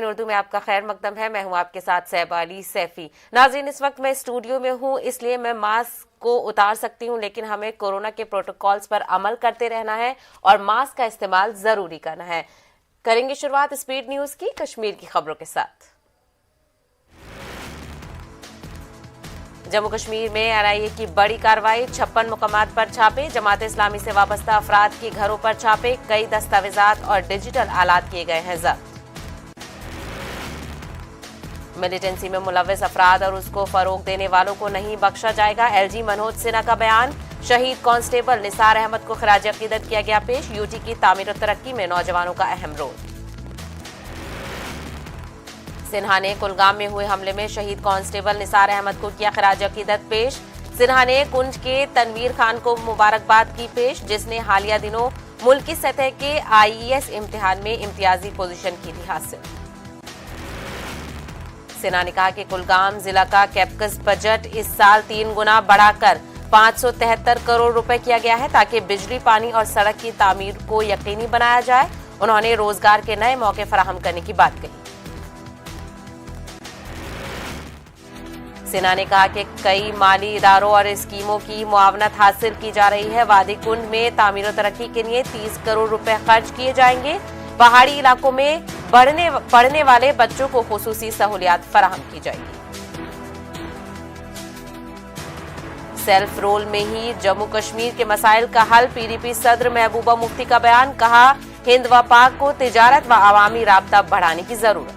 उर्दू में आपका खैर मकदम है। मैं हूं आपके साथ सैबा अली सैफी। नाज़रीन, इस वक्त मैं स्टूडियो में हूं, इसलिए मैं मास्क को उतार सकती हूं, लेकिन हमें कोरोना के प्रोटोकॉल्स पर अमल करते रहना है और मास्क का इस्तेमाल जरूरी करना है। करेंगे शुरुआत स्पीड न्यूज की कश्मीर की खबरों के साथ। जम्मू कश्मीर में एनआईए की बड़ी कार्रवाई, 56 मुकामात पर छापे, जमात इस्लामी से वाबस्ता अफराद के घरों पर छापे, कई दस्तावेजात और डिजिटल आलात किए गए हैं जब्त। मिलिटेंसी में मुलव्वस अफराद और उसको फरोग देने वालों को नहीं बख्शा जाएगा, एलजी मनोज सिन्हा का बयान। शहीद कांस्टेबल निसार अहमद को खराज अकीदत किया गया पेश, यूटी की तामीर और तरक्की में नौजवानों का अहम रोल। सिन्हा ने कुलगाम में हुए हमले में शहीद कांस्टेबल निसार अहमद को किया खराज अकीदत पेश। सिन्हा ने कुंज के तनवीर खान को मुबारकबाद की पेश, जिसने हालिया दिनों मुल्की सतह के आईईएस इम्तिहान में इम्तियाजी पोजीशन की थी हासिल। सिन्हा ने कहा कि कुलगाम जिला का कैप्कस बजट इस साल 3 गुना बढ़ाकर 573 करोड़ रुपए किया गया है, ताकि बिजली, पानी और सड़क की तामीर को यकीनी बनाया जाए। उन्होंने रोजगार के नए मौके फराहम करने की बात कही। सिन्हा ने कहा कि कई माली इदारों और स्कीमों की मुआवनत हासिल की जा रही है। वादी कुंड में तामीर और तरक्की के लिए 30 करोड़ रुपए खर्च किए जाएंगे। पहाड़ी इलाकों में पढ़ने वाले बच्चों को खुसूसी सहूलियात फराहम की जाएगी। सेल्फ रोल में ही जम्मू कश्मीर के मसाइल का हल, पीडीपी सदर महबूबा मुफ्ती का बयान। कहा, हिंद व पाक को तिजारत व अवामी राब्ता बढ़ाने की जरूरत।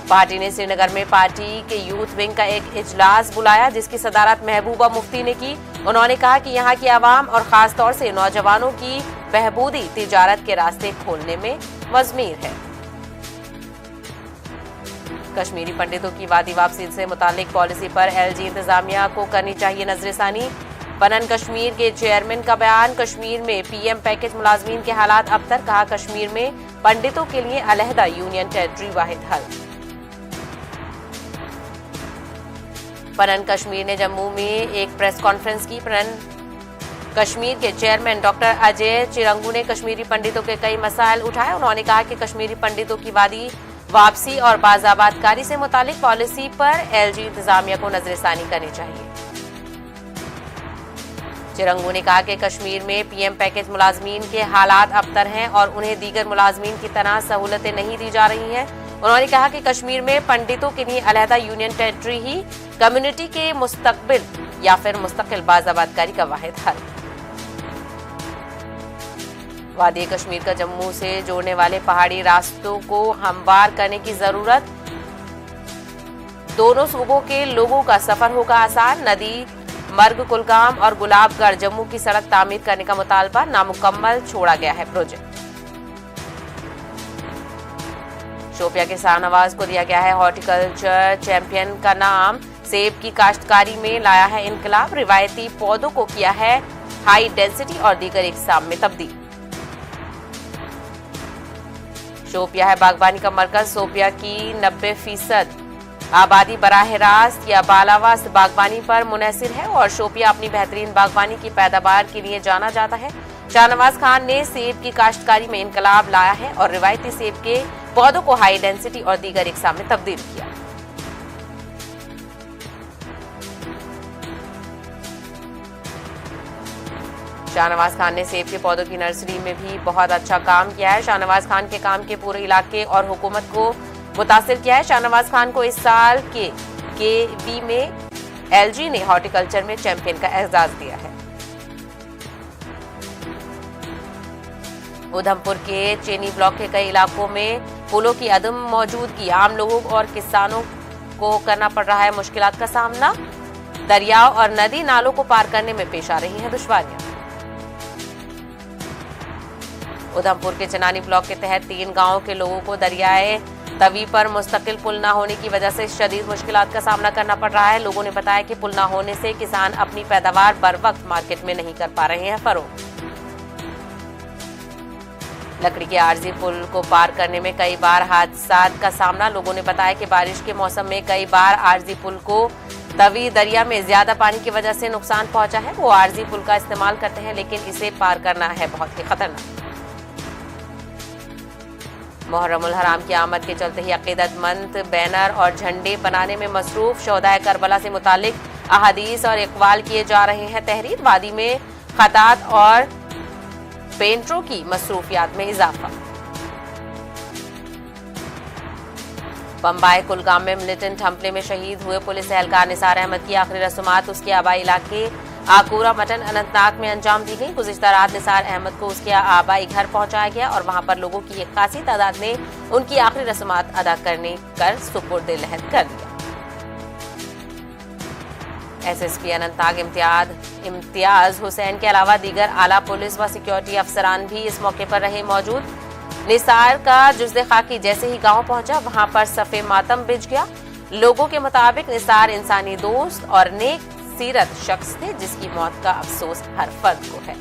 पार्टी ने श्रीनगर में पार्टी के यूथ विंग का एक इजलास बुलाया, जिसकी सदारत महबूबा मुफ्ती ने की। उन्होंने कहा कि यहाँ की आवाम और खास तौर से नौजवानों की बहबूदी तिजारत के रास्ते खोलने में मज़मीर है। कश्मीरी पंडितों की वादी वापसी से मुतालिक पॉलिसी पर एलजी इंतजामिया को करनी चाहिए नजरसानी। पनन कश्मीर के चेयरमैन का बयान। कश्मीर में पीएम पैकेज मुलाजमीन के हालात अबतर। कहा, कश्मीर में पंडितों के लिए अलहदा यूनियन टेरिटरी वाहिद हल। पनन कश्मीर ने जम्मू में एक प्रेस कॉन्फ्रेंस की। पनन कश्मीर के चेयरमैन डॉक्टर अजय चिरंगू ने कश्मीरी पंडितों के कई मसाइल उठाए। उन्होंने कहा कि कश्मीरी पंडितों की वादी वापसी और बाज़ाबातकारी से मुतालिक पॉलिसी पर एलजी इंतजामिया को नजरसानी करनी चाहिए। चिरंगू ने कहा कि कश्मीर में पीएम पैकेज मुलाजमीन के हालात अबतर हैं और उन्हें दीगर मुलाजमीन की तरह सहूलतें नहीं दी जा रही हैं। उन्होंने कहा कि कश्मीर में पंडितों के लिए अलहदा यूनियन टेरिटरी ही कम्युनिटी के मुस्तकबिल या फिर मुस्तकिल बाज़ाबातकारी का वाहिद हल। वादी कश्मीर का जम्मू से जोड़ने वाले पहाड़ी रास्तों को हमवार करने की जरूरत। दोनों सूबों के लोगों का सफर होगा आसान। नदी मर्ग, कुलगाम और गुलाबगढ़ जम्मू की सड़क तामीर करने का मुतालबा, नामुकम्मल छोड़ा गया है प्रोजेक्ट। शोपिया के शाहनवाज को दिया गया है हॉर्टिकल्चर चैंपियन का नाम। सेब की काश्तकारी में लाया है इनकलाब। रिवायती पौधों को किया है हाई डेंसिटी और दीगर इकसाम में तब्दील। शोपिया है बागबानी का मरकज। शोपिया की 90% आबादी बराह रास्त या बालावास्त बागबानी पर मुनहसिर है और शोपिया अपनी बेहतरीन बागबानी की पैदावार के लिए जाना जाता है। शाहनवाज खान ने सेब की काश्तकारी में इनकलाब लाया है और रिवायती सेब के पौधों को हाई डेंसिटी और दीगर इकसाम में तब्दील किया। शाहनवाज खान ने सेब के पौधों की नर्सरी में भी बहुत अच्छा काम किया है। शाहनवाज खान के काम के पूरे इलाके और हुकूमत को मुतासिर किया है। शाहनवाज खान को इस साल के केवी में एलजी ने हॉर्टिकल्चर में चैंपियन का एजाज दिया है। उधमपुर के चेनी ब्लॉक के कई इलाकों में पुलों की अदम मौजूदगी, आम लोगों और किसानों को करना पड़ रहा है मुश्किलात का सामना। दरियाओं और नदी नालों को पार करने में पेश आ रही हैं दुश्वारियां। उधमपुर के चनानी ब्लॉक के तहत 3 गांवों के लोगों को दरियाए तवी पर मुस्तकिल पुल न होने की वजह से शदीद मुश्किलात का सामना करना पड़ रहा है। लोगों ने बताया कि पुल न होने से किसान अपनी पैदावार बर वक्त मार्केट में नहीं कर पा रहे हैं फरोख्त। लकड़ी के आरजी पुल को पार करने में कई बार हादसात का सामना। लोगों ने बताया कि बारिश के मौसम में कई बार आरजी पुल को तवी दरिया में ज्यादा पानी की वजह से नुकसान पहुंचा है। वो आरजी पुल का इस्तेमाल करते हैं, लेकिन इसे पार करना है बहुत ही खतरनाक। मुहर्रमुल हराम की आमद के चलते ही अकीदतमंद बैनर और झंडे बनाने में मसरूफ। शोहदाए करबला से मुतालिक अहादीस और इकबाल किए जा रहे हैं तहरीर। वादी में खतात और पेंटरों की मसरूफियात में इजाफा। बम्बाई कुलगाम में मिलिटेंट हमले में शहीद हुए पुलिस एहलकार निसार अहमद की आखिरी रस्मात उसके आबाई इलाके आकूरा मटन अनंतनाग में अंजाम दी गई। गुज़िश्ता रात निसार अहमद को उसके आबाई घर पहुंचाया गया और वहां पर लोगों की एक खासी तादाद ने उनकी आखिरी रस्मात अदा करने कर सुपुर्द लहद कर दिया। एसएसपी अनंतनाग इम्तियाज हुसैन के अलावा दीगर आला पुलिस व सिक्योरिटी अफसरान भी इस मौके पर रहे मौजूद। निसार का जुज़्दे खाकी जैसे ही गांव पहुंचा वहां पर सफ़े मातम बिछ गया। लोगों के मुताबिक निसार इंसानी दोस्त और नेक सीरत शख्स थे जिसकी मौत का अफसोस हर फर्द को है।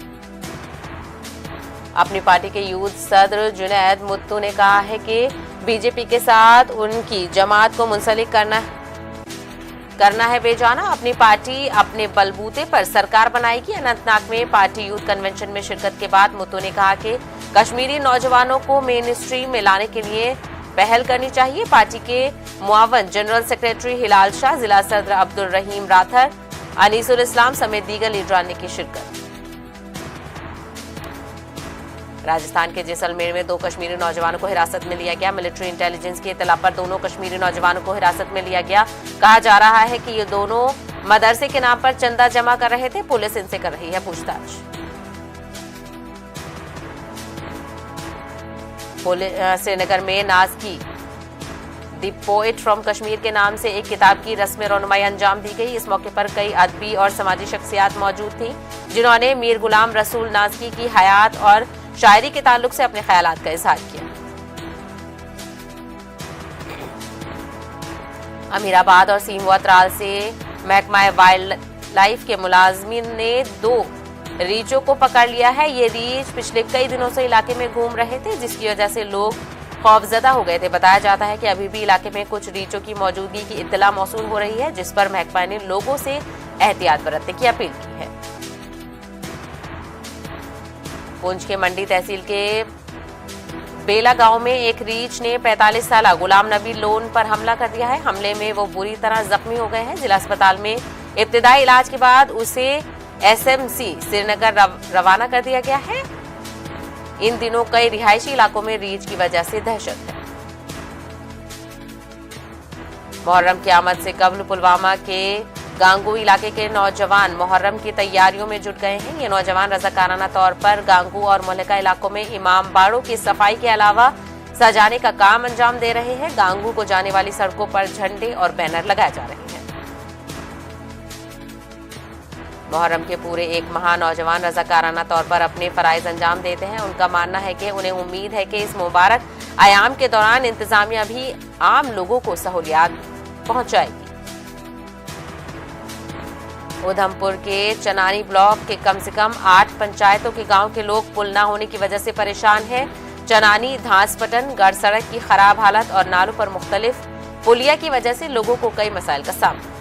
अपनी पार्टी के यूथ सदर जुनैद मुत्तू ने कहा है कि बीजेपी के साथ उनकी जमात को मुंसलिक करना है बेजाना। अपनी पार्टी अपने बलबूते पर सरकार बनाएगी। अनंतनाग में पार्टी यूथ कन्वेंशन में शिरकत के बाद मुत्तू ने कहा कि कश्मीरी नौजवानों को मेन स्ट्रीम में लाने के लिए पहल करनी चाहिए। पार्टी के मुआवन जनरल सेक्रेटरी हिलाल शाह, जिला सदर अब्दुल रहीम राथर, अनीसुल इस्लाम समेत दीगर लीडरान ने की शिरकत। राजस्थान के जैसलमेर में 2 कश्मीरी नौजवानों को हिरासत में लिया गया। मिलिट्री इंटेलिजेंस की इत्तला पर दोनों कश्मीरी नौजवानों को हिरासत में लिया गया। कहा जा रहा है कि ये दोनों मदरसे के नाम पर चंदा जमा कर रहे थे। पुलिस इनसे कर रही है पूछताछ। श्रीनगर में Nazki the poet from Kashmir के नाम से एक किताब की रस्म रौनुमाई अंजाम दी गई। इस मौके पर कई अदबी और समाजी शख्सियात मौजूद थी जिन्होंने मीर गुलाम रसूल नाज़की की हयात और शायरी के ताल्लुक से अपने ख्यालात का इजहार किया। अमीराबाद और सीमवा त्राल से महकमा वाइल्ड लाइफ के मुलाजमीन ने 2 रीचों को पकड़ लिया है। ये रीच पिछले कई दिनों से इलाके में घूम रहे थे जिसकी वजह से लोग खौफजदा हो गए थे। बताया जाता है कि अभी भी इलाके में कुछ रीचों की मौजूदगी की इत्तला मौसूल हो रही है जिस पर महकमा ने लोगों से एहतियात बरतने की अपील की है। पुंछ के मंडी तहसील के बेला गांव में एक रीछ ने 45 साल गुलाम नबी लोन पर हमला कर दिया है। हमले में वो बुरी तरह जख्मी हो गए हैं। जिला अस्पताल में इब्तिदाई इलाज के बाद उसे एसएमसी श्रीनगर रवाना कर दिया गया है। इन दिनों कई रिहायशी इलाकों में रीछ की वजह से दहशत है। मुहर्रम की आमद से कबल पुलवामा के गांगू इलाके के नौजवान मुहर्रम की तैयारियों में जुट गए हैं। ये नौजवान रज़ाकाराना तौर पर गांगू और मुहल्लिका इलाकों में इमाम बाड़ों की सफाई के अलावा सजाने का काम अंजाम दे रहे हैं। गांगू को जाने वाली सड़कों पर झंडे और बैनर लगाए जा रहे हैं। मुहर्रम के पूरे एक माह नौजवान रज़ाकाराना तौर पर अपने फराइज अंजाम देते हैं। उनका मानना है कि उन्हें उम्मीद है कि इस मुबारक आयाम के दौरान इंतजामिया भी आम लोगों को सहूलियात पहुंचाएगी। उधमपुर के चनानी ब्लॉक के कम से कम 8 पंचायतों के गांव के लोग पुल न होने की वजह से परेशान हैं। चनानी धांसपटन गढ़ सड़क की खराब हालत और नालों पर मुख्तलिफ पुलिया की वजह से लोगों को कई मसाइल का सामना।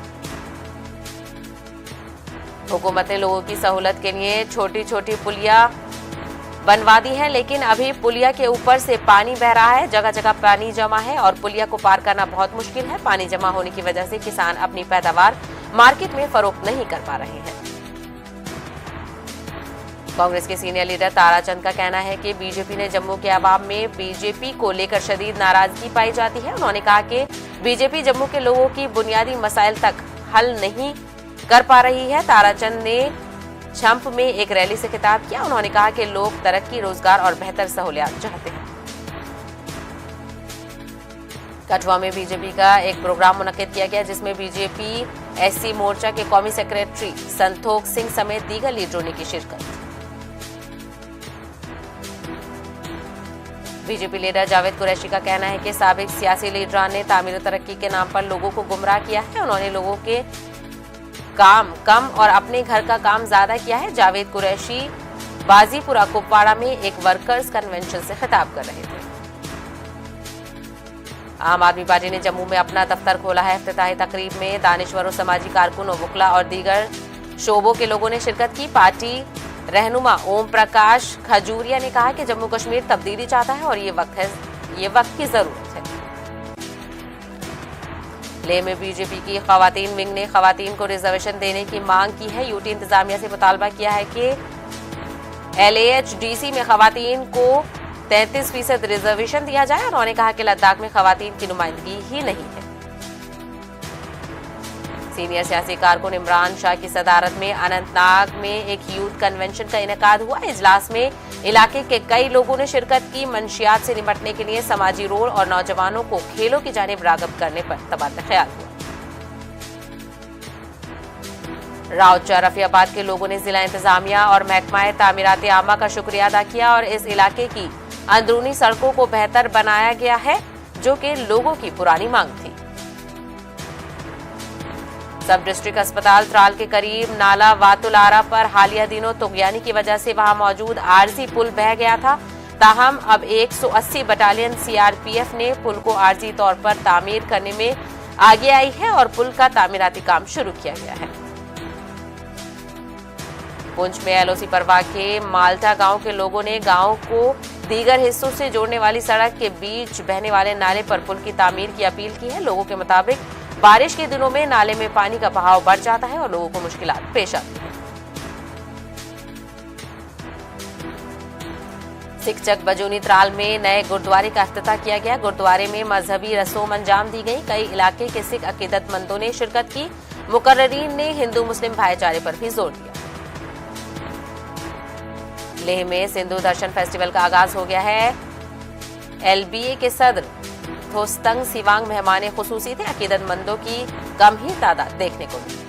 हुकूमत ने लोगों की सहूलत के लिए छोटी छोटी पुलिया बनवा दी है, लेकिन अभी पुलिया के ऊपर से पानी बह रहा है। जगह जगह पानी जमा है और पुलिया को पार करना बहुत मुश्किल है। पानी जमा होने की वजह से किसान अपनी पैदावार मार्केट में फरोख्त नहीं कर पा रहे हैं। कांग्रेस के सीनियर लीडर ताराचंद का कहना है कि बीजेपी ने जम्मू के अवाम में बीजेपी को लेकर शदीद नाराजगी पाई जाती है। उन्होंने कहा कि बीजेपी जम्मू के लोगों की बुनियादी मसाइल तक हल नहीं कर पा रही है। ताराचंद ने छंप में एक रैली से खिताब किया। उन्होंने कहा कि लोग तरक्की, रोजगार और बेहतर सहूलियात चाहते हैं। कठुआ में बीजेपी का एक प्रोग्राम मुनक्किद किया गया जिसमें बीजेपी एससी मोर्चा के कौमी सेक्रेटरी संतोख सिंह समेत दीगर लीडरों ने की शिरकत। बीजेपी लीडर जावेद कुरैशी का कहना है कि साबिक सियासी लीडरान ने तामीर तरक्की के नाम पर लोगों को गुमराह किया है। उन्होंने लोगों के काम कम और अपने घर का काम ज्यादा किया है। जावेद कुरैशी बाजीपुरा कुपवाड़ा में एक वर्कर्स कन्वेंशन से खिताब कर रहे थे। आम आदमी पार्टी ने जम्मू में अपना दफ्तर खोला है। इफ्तिताही तकरीब में दानिश्वरों, समाजी कारकुनों, वकला और दीगर शोबों के लोगों ने शिरकत की। पार्टी रहनुमा ओम प्रकाश खजूरिया ने कहा कि जम्मू कश्मीर तब्दीली चाहता है और ये वक्त है ये वक्त की जरूरत है। लेह में बीजेपी की खवातीन विंग ने खवातीन को रिजर्वेशन देने की मांग की है। यूटी इंतजामिया से मुतालबा किया है कि LAHDC में खवातीन को 33% रिजर्वेशन दिया जाए। उन्होंने कहा कि लद्दाख में खवातीन की नुमाइंदगी ही नहीं है। सीनियर सियासी कारकुन इमरान शाह की सदारत में अनंतनाग में एक यूथ कन्वेंशन का इनेकाद हुआ। इजलास में इलाके के कई लोगों ने शिरकत की। मंशियात से निपटने के लिए समाजी रोल और नौजवानों को खेलों की जानिब रागब करने पर तबादला ख्याल हुआ। राउचा रफियाबाद के लोगों ने जिला इंतजामिया और महकमा तामीरात आमा का शुक्रिया अदा किया और इस इलाके की अंदरूनी सड़कों को बेहतर बनाया गया है, जो कि लोगों की पुरानी मांग थी। सब डिस्ट्रिक्ट अस्पताल त्राल के करीब नाला वातुलारा पर हालिया दिनों तुगयानी की वजह से वहां मौजूद आरजी पुल बह गया था। ताहम अब 180 बटालियन CRPF ने पुल को आरजी तौर पर तामीर करने में आगे आई है और पुल का तामीराती काम शुरू किया गया है। पुंछ में LOC परवा के माल्टा गांव के लोगों ने गांव को दीगर हिस्सों से जोड़ने वाली सड़क के बीच बहने वाले नाले पर पुल की तामीर की अपील की है। लोगों के मुताबिक बारिश के दिनों में नाले में पानी का बहाव बढ़ जाता है और लोगों को मुश्किलात पेश आती है। सिकचक बजूनी त्राल में नए गुरुद्वारे का इफ्तिताह किया गया। गुरुद्वारे में मजहबी रस्म अंजाम दी गई। कई इलाके के सिख अकीदतमंदों ने शिरकत की। मुकर्ररीन ने हिंदू मुस्लिम भाईचारे पर भी जोर दिया। लेह में सिंधु दर्शन फेस्टिवल का आगाज हो गया है। LBA के सदर थोस्तंग सिवांग मेहमान खुसूसी थे। अकीदतमंदों की कम ही तादाद देखने को मिली।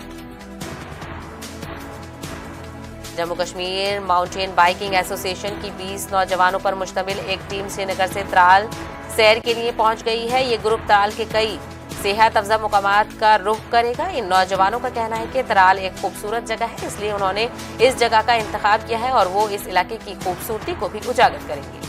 Jammu Kashmir mountain biking association की 20 नौजवानों पर मुश्तमिल एक टीम श्रीनगर से त्राल सैर के लिए पहुंच गई है। ये ग्रुप त्राल के कई सेहत अफजा मुकामात का रुख करेगा। इन नौजवानों का कहना है कि त्राल एक खूबसूरत जगह है, इसलिए उन्होंने इस जगह का इंतखाब किया है और वो इस इलाके की खूबसूरती को भी उजागर करेंगे।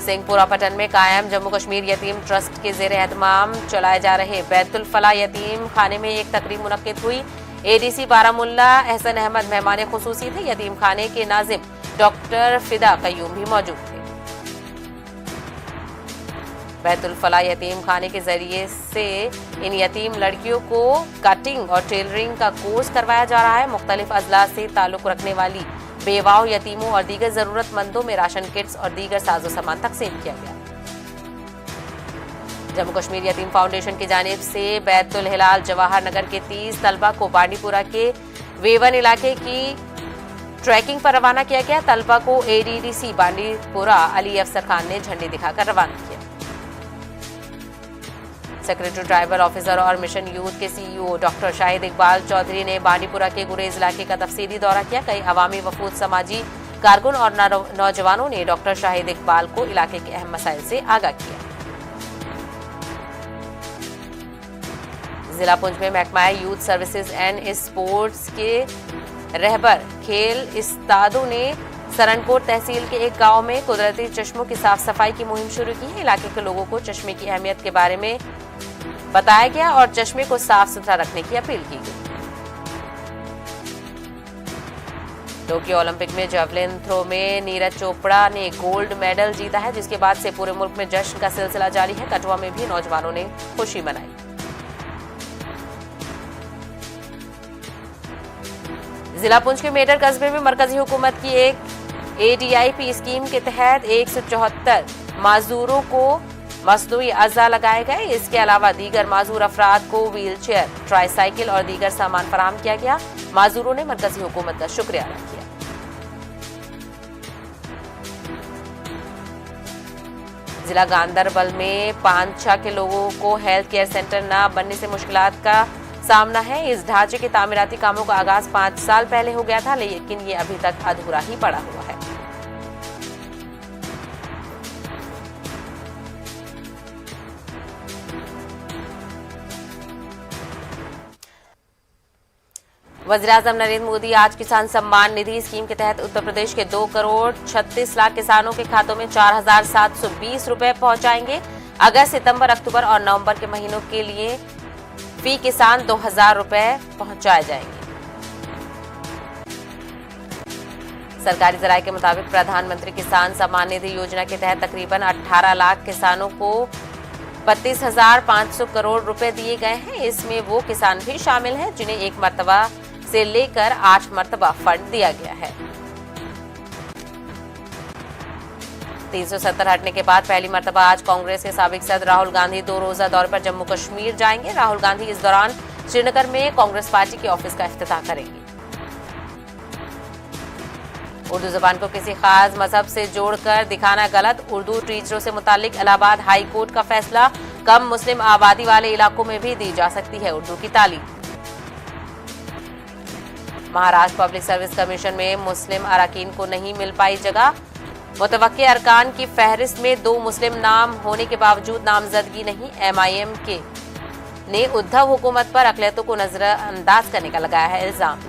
सिंहपुरा पटन में कायम जम्मू कश्मीर यतीम ट्रस्ट के जेर एहतमाम चलाए जा रहे बैतुल फलाह यतीम खाने में एक तकरीब मुनक्किद हुई। ADC बारामुल्ला एहसन अहमद मेहमान खुसूसी थे। यतीम खाने के नाजिम डॉक्टर फिदा कयूम भी मौजूद थे। बैतुल फलाह यतीम खाने के जरिए से इन यतीम लड़कियों को कटिंग और टेलरिंग का कोर्स करवाया जा रहा है। मुख्तलिफ अजला से ताल्लुक रखने वाली बेवाओं, यतीमों और दीगर जरूरतमंदों में राशन किट्स और दीगर साजो सामान तकसीम किया गया। जम्मू कश्मीर यतीम फाउंडेशन की जानिब से बैतुल हिलाल जवाहर नगर के 30 तलबा को बांडीपुरा के वेवन इलाके की ट्रैकिंग पर रवाना किया गया। तलबा को ADDC बांडीपुरा अली अफसर खान ने झंडी दिखाकर रवाना किया। सेक्रेटरी ट्राइबल ऑफिसर और मिशन यूथ के CEO डॉक्टर शाहिद इकबाल चौधरी ने बांडीपुरा के गुरेज इलाके का तफसीली दौरा किया। कई अवामी वफूद, समाजी कारकुन और नौजवानों ने डॉक्टर शाहिद इकबाल को इलाके के अहम मसाइल से आगाह किया। जिला पुंछ में महकमा यूथ सर्विसेज एंड स्पोर्ट्स के रहबर खेल इस्तादों ने सरनकोट तहसील के एक गांव में कुदरती चश्मों की साफ सफाई की मुहिम शुरू की है। इलाके के लोगों को चश्मे की अहमियत के बारे में बताया गया और चश्मे को साफ सुथरा रखने की अपील की गई। टोक्यो ओलंपिक में जेवलिन थ्रो में नीरज चोपड़ा ने गोल्ड मेडल जीता है, जिसके बाद से पूरे मुल्क में जश्न का सिलसिला जारी है। कठुआ में भी नौजवानों ने खुशी मनाई। जिला पुंछ के मेडर कस्बे में मरकजी हुकूमत की एक ADIP स्कीम के तहत 174 माजूरों को मसनूई अज़ा लगाए गए। इसके अलावा दीगर माजूर अफराद को व्हील चेयर, ट्राईसाइकिल और दीगर सामान फराहम किया गया। माजूरों ने मरकजी हुकूमत का शुक्रिया अदा किया। जिला गांधरबल में पांचा के लोगों को हेल्थ केयर सेंटर न बनने से मुश्किलात का सामना है। इस ढांचे के तामीराती कामों का आगाज 5 साल पहले हो गया था, लेकिन ये अभी तक अधूरा ही पड़ा हुआ है। वज़ीर-ए-आज़म नरेंद्र मोदी आज किसान सम्मान निधि स्कीम के तहत उत्तर प्रदेश के 2 करोड़ 36 लाख किसानों के खातों में 4,720 रुपए पहुंचाएंगे। अगस्त, सितंबर, अक्टूबर और नवंबर के महीनों के लिए फी किसान 2,000 रुपए पहुंचाए जाएंगे। सरकारी जराये के मुताबिक प्रधानमंत्री किसान सम्मान निधि योजना के तहत तकरीबन 18 लाख किसानों को 32,500 करोड़ रुपए दिए गए हैं। इसमें वो किसान भी शामिल हैं जिन्हें 1 मरतबा से लेकर 8 मरतबा फंड दिया गया है। 370 हटने के बाद पहली मरतबा आज कांग्रेस के साबिक सदर राहुल गांधी 2 रोजा दौरे पर जम्मू कश्मीर जाएंगे। राहुल गांधी इस दौरान श्रीनगर में कांग्रेस पार्टी के ऑफिस का इफ्तिताह करेंगे। उर्दू जबान को किसी खास मजहब से जोड़कर दिखाना गलत, उर्दू टीचरों से मुतालिक इलाहाबाद हाई कोर्ट का फैसला। कम मुस्लिम आबादी वाले इलाकों में भी दी जा सकती है उर्दू की तालीम। महाराष्ट्र पब्लिक सर्विस कमीशन में मुस्लिम अरकान को नहीं मिल पाई जगह। मुतवक्के अरकान की फहरिस्त में 2 मुस्लिम नाम होने के बावजूद नामजदगी नहीं। MIM के ने उद्धव हुकूमत पर अक़लियतों को नजरअंदाज करने का लगाया है इल्जाम।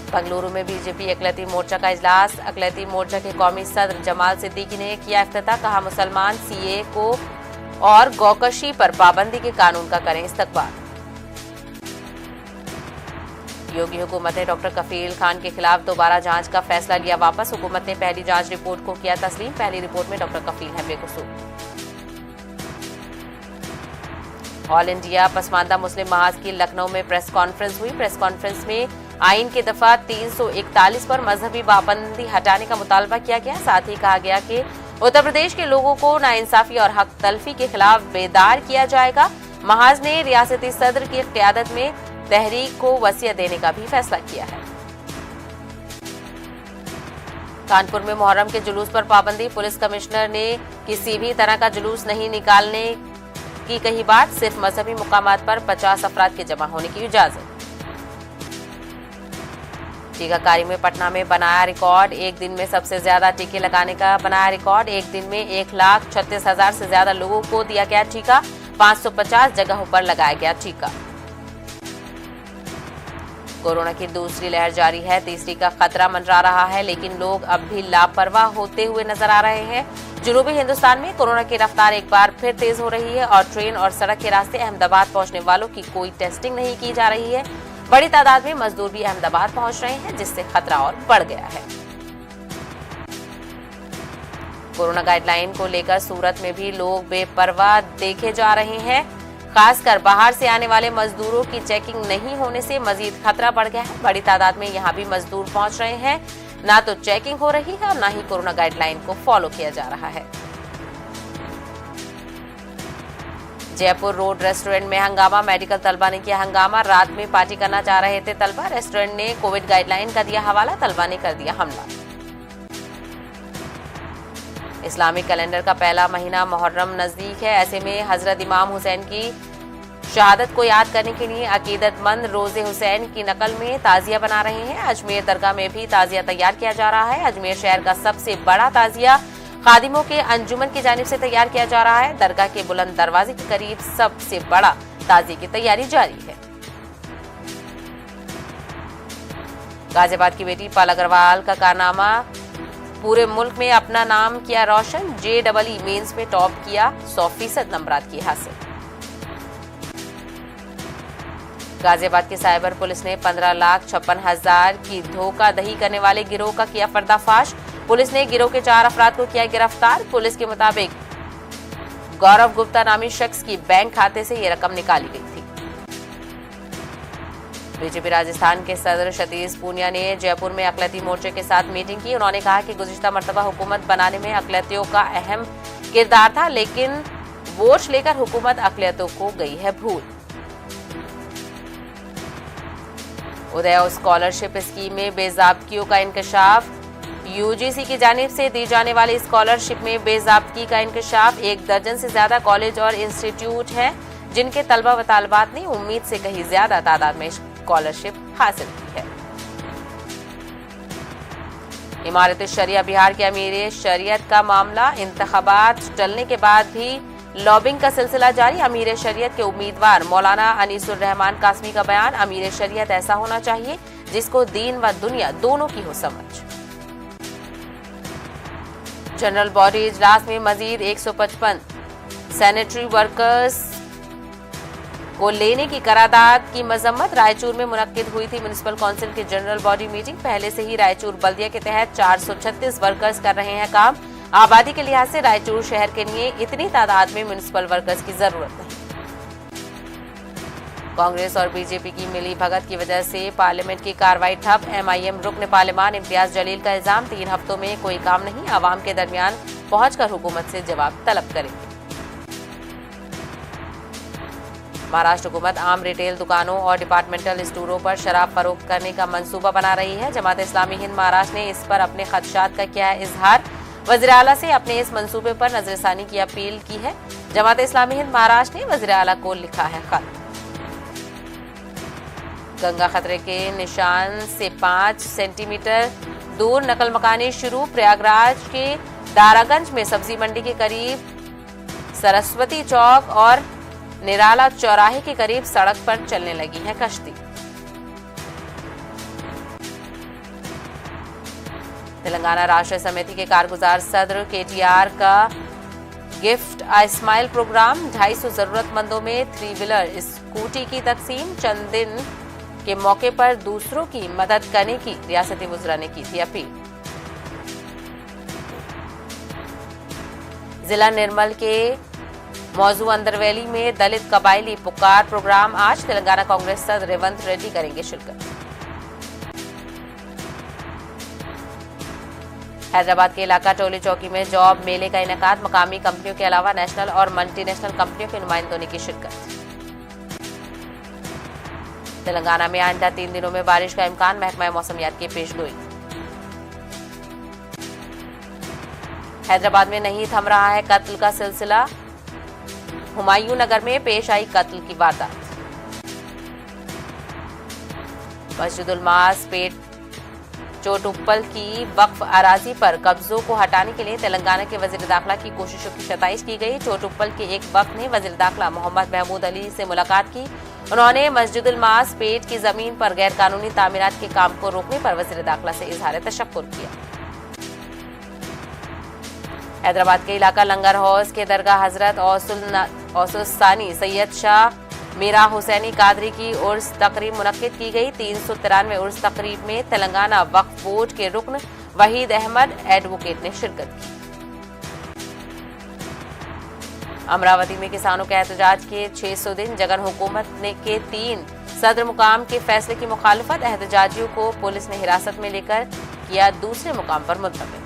बंगलुरु में बीजेपी अक़लियती मोर्चा का इजलास। अक़लियती मोर्चा के कौमी सदर जमाल सिद्दीकी ने किया इफ्तिताह। कहा मुसलमान CAA को और गौकशी पर पाबंदी के कानून का करें इस्तकबाल। योगी हुकूमत ने डॉक्टर कफील खान के खिलाफ दोबारा जांच का फैसला लिया वापस। हुकूमत ने पहली जांच रिपोर्ट को किया तस्लीम। पहली रिपोर्ट में डॉक्टर कफील है बेकसूर। ऑल इंडिया पसमानदा मुस्लिम महाज की लखनऊ में प्रेस कॉन्फ्रेंस हुई। प्रेस कॉन्फ्रेंस में आइन के दफा 341 पर मजहबी पाबंदी हटाने का मुतालबा किया गया। साथ ही कहा गया कि उत्तर प्रदेश के लोगों को नाइंसाफी और हक तलफी के खिलाफ बेदार किया जाएगा। महाज ने रियासती सदर की क़यादत में तहरीक को वसीयत देने का भी फैसला किया है। कानपुर में मुहर्रम के जुलूस पर पाबंदी। पुलिस कमिश्नर ने किसी भी तरह का जुलूस नहीं निकालने की कही बात। सिर्फ मजहबी मुकामात पर 50 अफराद के जमा होने की इजाजत। टीकाकारी में पटना में बनाया रिकॉर्ड। एक दिन में सबसे ज्यादा टीके लगाने का बनाया रिकॉर्ड। एक दिन में 1,36,000 से ज्यादा लोगों को दिया गया टीका। 550 जगहों पर लगाया गया टीका। कोरोना की दूसरी लहर जारी है। तीसरी का खतरा मंडरा रहा है, लेकिन लोग अब भी लापरवाह होते हुए नजर आ रहे हैं। जनूबी हिंदुस्तान में कोरोना की रफ्तार एक बार फिर तेज हो रही है और ट्रेन और सड़क के रास्ते अहमदाबाद पहुंचने वालों की कोई टेस्टिंग नहीं की जा रही है। बड़ी तादाद में मजदूर भी अहमदाबाद पहुंच रहे हैं, जिससे खतरा और बढ़ गया है। कोरोना गाइडलाइन को लेकर सूरत में भी लोग बेपरवाह देखे जा रहे हैं। खासकर बाहर से आने वाले मजदूरों की चेकिंग नहीं होने से मजीद खतरा बढ़ गया है। बड़ी तादाद में यहां भी मजदूर पहुंच रहे हैं। ना तो चेकिंग हो रही है और ना ही कोरोना गाइडलाइन को फॉलो किया जा रहा है। जयपुर रोड रेस्टोरेंट में हंगामा। मेडिकल तलबा ने किया हंगामा। रात में पार्टी करना चाह रहे थे तलबा। रेस्टोरेंट ने कोविड गाइडलाइन का दिया हवाला। तलबा ने कर दिया हमला। इस्लामिक कैलेंडर का पहला महीना मुहर्रम नजदीक है। ऐसे में हजरत इमाम हुसैन की शहादत को याद करने के लिए अकीदतमंद रोजे हुसैन की नकल में ताजिया बना रहे हैं। अजमेर दरगाह में भी ताजिया तैयार किया जा रहा है। अजमेर शहर का सबसे बड़ा ताजिया खादिमों के अंजुमन की जानिब से तैयार किया जा रहा है। दरगाह के बुलंद दरवाजे के करीब सबसे बड़ा ताजिए की तैयारी जारी है। गाजियाबाद की बेटी पायल अग्रवाल का कारनामा। पूरे मुल्क में अपना नाम किया रोशन। JEE मेंस में टॉप किया। 100% नंबरात की हासिल। गाजियाबाद की साइबर पुलिस ने 15,56,000 की धोखाधड़ी करने वाले गिरोह का किया पर्दाफाश। पुलिस ने गिरोह के 4 अफराद को किया गिरफ्तार। पुलिस के मुताबिक गौरव गुप्ता नामी शख्स की बैंक खाते से ये रकम निकाली गई थी। बीजेपी राजस्थान के सदर सतीश पूनिया ने जयपुर में अक़लियती मोर्चे के साथ मीटिंग की। उन्होंने कहा कि गुज़िश्ता मर्तबा हुकूमत बनाने में अक़लियतियों का अहम किरदार था, लेकिन वोट लेकर हुकूमत अक़लियतों को गई है भूल। उदय स्कॉलरशिप स्कीम में बेज़ाब्तियों का इंकशाफ। UGC की जानिब से दी जाने वाली स्कॉलरशिप में बेज़ाब्ती का इंकशाफ। 1 दर्जन से ज्यादा कॉलेज और इंस्टीट्यूट हैं जिनके तलबा व तालिबात ने उम्मीद से कहीं ज्यादा तादाद में स्कॉलरशिप हासिल की है। इमारत शरिया बिहार के अमीर शरीयत का मामला। इंतखाबात टलने के बाद भी लॉबिंग का सिलसिला जारी। अमीर शरीयत के उम्मीदवार मौलाना अनीसुर रहमान कासमी का बयान। अमीर शरीयत ऐसा होना चाहिए जिसको दीन व दुनिया दोनों की हो समझ। जनरल बॉडी इजलास में मजीद 155 सैनिटरी वर्कर्स को लेने की करारदाद की मजम्मत। रायचूर में मुनक्किद हुई थी म्युनिसिपल काउंसिल की जनरल बॉडी मीटिंग। पहले से ही रायचूर बल्दिया के तहत 436 वर्कर्स कर रहे हैं काम। आबादी के लिहाज से रायचूर शहर के लिए इतनी तादाद में म्युनिसिपल वर्कर्स की जरूरत नहीं। कांग्रेस और बीजेपी की मिली भगत की वजह से पार्लियामेंट की कार्रवाई ठप। एमआईएम रुकन पार्लियामान इम्तियाज जलील का इल्जाम, 3 हफ्तों में कोई काम नहीं, आवाम के दरमियान पहुंचकर हुकूमत से जवाब तलब करेंगे। महाराष्ट्र हुकूमत आम रिटेल दुकानों और डिपार्टमेंटल स्टोरों पर शराब फरोख्त करने का मंसूबा बना रही है। जमात इस्लामी हिंद महाराष्ट्र ने इस पर अपने खदशात का किया है इजहार। वज़ीर आला से अपने इस मंसूबे पर नजरसानी की अपील की है। जमात इस्लामी हिंद महाराष्ट्र ने वज़ीर आला को लिखा है खत। गंगा खतरे के निशान से 5 सेंटीमीटर दूर नकल मकानी शुरू। प्रयागराज के दारागंज में सब्जी मंडी के करीब, सरस्वती चौक और निराला चौराहे के करीब सड़क पर चलने लगी है कश्ती। तेलंगाना राष्ट्र समिति के कारगुजार सदर केटीआर का गिफ्ट आ स्माइल प्रोग्राम। 250 जरूरतमंदों में 3 व्हीलर स्कूटी की तकसीम। चंद दिन के मौके पर दूसरों की मदद करने की रियासती वुज़रा ने की थी अपील। जिला निर्मल के मौजू अंदरवैली में दलित कबायली पुकार प्रोग्राम आज। तेलंगाना कांग्रेस सदर रेवंत रेड्डी करेंगे शिरकत। हैदराबाद के इलाका टोली चौकी में जॉब मेले का इनेकाद। मकामी कंपनियों के अलावा नेशनल और मल्टीनेशनल कंपनियों के नुमाइंदों ने की शिरकत। तेलंगाना में आइंदा 3 दिनों में बारिश का इम्कान, महकमा मौसमियात की पेशगोई। हैदराबाद में नहीं थम रहा है कत्ल का सिलसिला। हुमायूं नगर में पेश आई कत्ल की वारदात। मस्जिदुल मास पेट चोटुप्पल की वक्फ अराजी पर कब्जों को हटाने के लिए तेलंगाना के वजीर दाखिला की कोशिशों की सताइश की गई। चोटुप्पल के एक वक्त ने वजीर दाखिला मोहम्मद महमूद अली से मुलाकात की। उन्होंने मस्जिदुल मास पेट की जमीन पर गैर कानूनी तामीरात के काम को रोकने पर वजीर दाखिला से इजहार तशक्कुर किया। हैदराबाद के इलाका लंगर हाउस के दरगाह हजरत औसुस्तानी सैयद शाह मीरा हुसैनी कादरी की उर्स तकरीब मुनक्किद की गई। 393 उर्स तकरीब में तेलंगाना वक्फ बोर्ड के रुकन वहीद अहमद एडवोकेट ने शिरकत की। अमरावती में किसानों के एहतजाज के 600 दिन। जगन हुकूमत ने के 3 सदर मुकाम के फैसले की मुखालफत। एहतजाजियों को पुलिस ने हिरासत में लेकर किया दूसरे मुकाम पर मुंतकिल।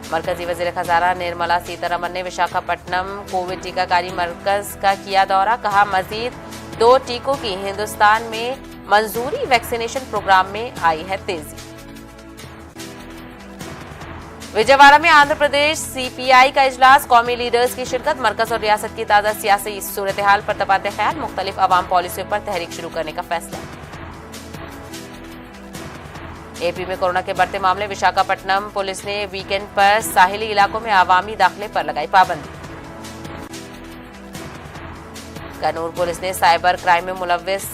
मरकजी वजीर खजाना निर्मला सीतारमण ने विशाखापट्टनम कोविड टीकाकारी मरकज का किया दौरा। कहा, मजीद 2 टीकों की हिंदुस्तान में मंजूरी। वैक्सीनेशन प्रोग्राम में आई है तेजी। विजयवाड़ा में आंध्र प्रदेश सीपीआई का इजलास। कौमी लीडर्स की शिरकत। मरकज और रियासत की ताजा सियासी सूरत हाल पर तबादला ख्याल। मुख्तलिफ अवाम पॉलिसियों पर तहरीक शुरू करने का फैसला। एपी में कोरोना के बढ़ते मामले। विशाखापट्टनम पुलिस ने वीकेंड पर साहिली इलाकों में आवामी दाखिले पर लगाई पाबंदी। कन्नूर पुलिस ने साइबर क्राइम में मुलव्विस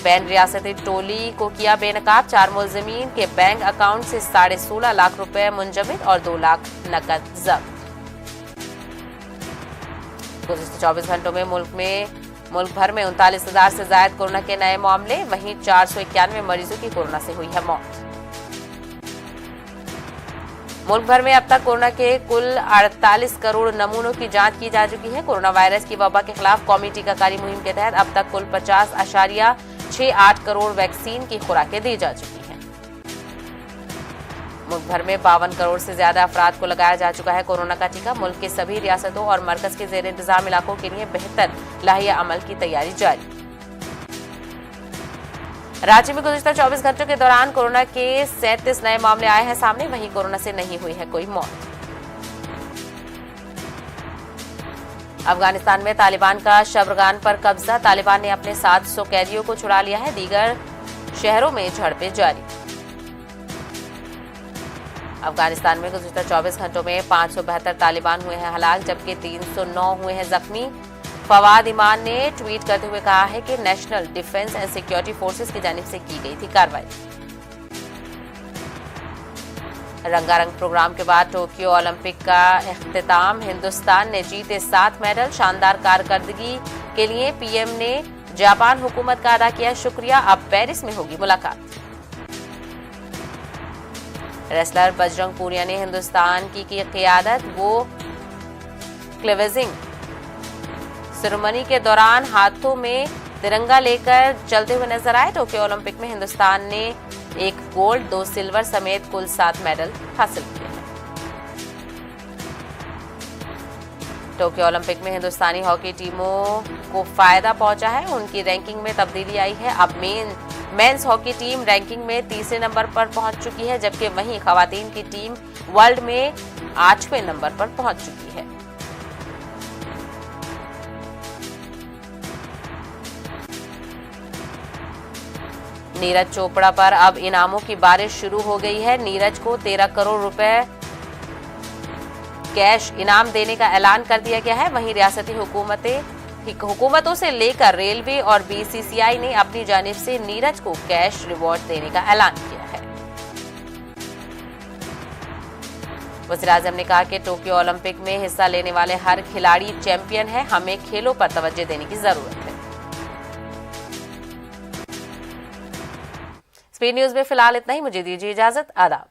बैन रियासती टोली को किया बेनकाब। 4 मुलजिमीन के बैंक अकाउंट से 16.5 लाख रुपए मुंजमद और 2 लाख नकद जब्त। गुज़िश्ता 24 घंटों में मुल्क भर में 39,000 से ज्यादा कोरोना के नए मामले। वहीं 491 मरीजों की कोरोना से हुई है मौत। मुल्क भर में अब तक कोरोना के कुल 48 करोड़ नमूनों की जांच की जा चुकी है। कोरोना वायरस की वबा के खिलाफ कौमी टीकाकारी मुहिम के तहत अब तक कुल 50.68 करोड़ वैक्सीन की खुराकें दी जा चुकी हैं। मुल्क भर में 52 करोड़ से ज्यादा अफराद को लगाया जा चुका है कोरोना का टीका। मुल्क के सभी रियासतों और मरकज के जेर इंतजाम इलाकों के लिए बेहतर लाहिया अमल की तैयारी जारी। राज्य में गुज़िश्ता 24 घंटों के दौरान कोरोना के 37 नए मामले आए हैं सामने। वहीं कोरोना से नहीं हुई है कोई मौत। अफगानिस्तान में तालिबान का शबरगान पर कब्जा। तालिबान ने अपने 700 कैदियों को छुड़ा लिया है। दीगर शहरों में झड़पें जारी। अफगानिस्तान में गुज़िश्ता 24 घंटों में 572 तालिबान हुए हैं हलाक, जबकि 309 हुए हैं जख्मी। फवाद ईमान ने ट्वीट करते हुए कहा है कि national defence and security forces की जानिब से की गई थी कार्रवाई। रंगारंग प्रोग्राम के बाद टोक्यो ओलंपिक का इख्तिताम। हिंदुस्तान ने जीते 7 मेडल। शानदार कारकर्दगी के लिए पीएम ने जापान हुकूमत का अदा किया शुक्रिया। अब पेरिस में होगी मुलाकात। रेसलर बजरंग पूनिया ने हिंदुस्तान की क़ियादत। वो क्लेवेजिंग सेरेमनी के दौरान हाथों में तिरंगा लेकर चलते हुए नजर आए। टोक्यो ओलंपिक में हिंदुस्तान ने 1 गोल्ड 2 सिल्वर समेत कुल 7 मेडल हासिल किए हैं। टोक्यो ओलंपिक में हिंदुस्तानी हॉकी टीमों को फायदा पहुंचा है। उनकी रैंकिंग में तब्दीली आई है। अब मेंस हॉकी टीम रैंकिंग में 3रे नंबर पर पहुंच चुकी है, जबकि वहीं खवातीन की टीम वर्ल्ड में 8वें नंबर पर पहुंच चुकी है। नीरज चोपड़ा पर अब इनामों की बारिश शुरू हो गई है। नीरज को 13 करोड़ रुपए कैश इनाम देने का ऐलान कर दिया गया है। वहीं रियासती हुकूमतों से लेकर रेलवे और बीसीसीआई ने अपनी जानिब से नीरज को कैश रिवॉर्ड देने का ऐलान किया है। वज़ीर-ए-आज़म ने कहा कि टोक्यो ओलंपिक में हिस्सा लेने वाले हर खिलाड़ी चैंपियन है। हमें खेलों पर तवज्जो देने की जरूरत है। स्पीड न्यूज में फिलहाल इतना ही। मुझे दीजिए इजाजत। आदाब।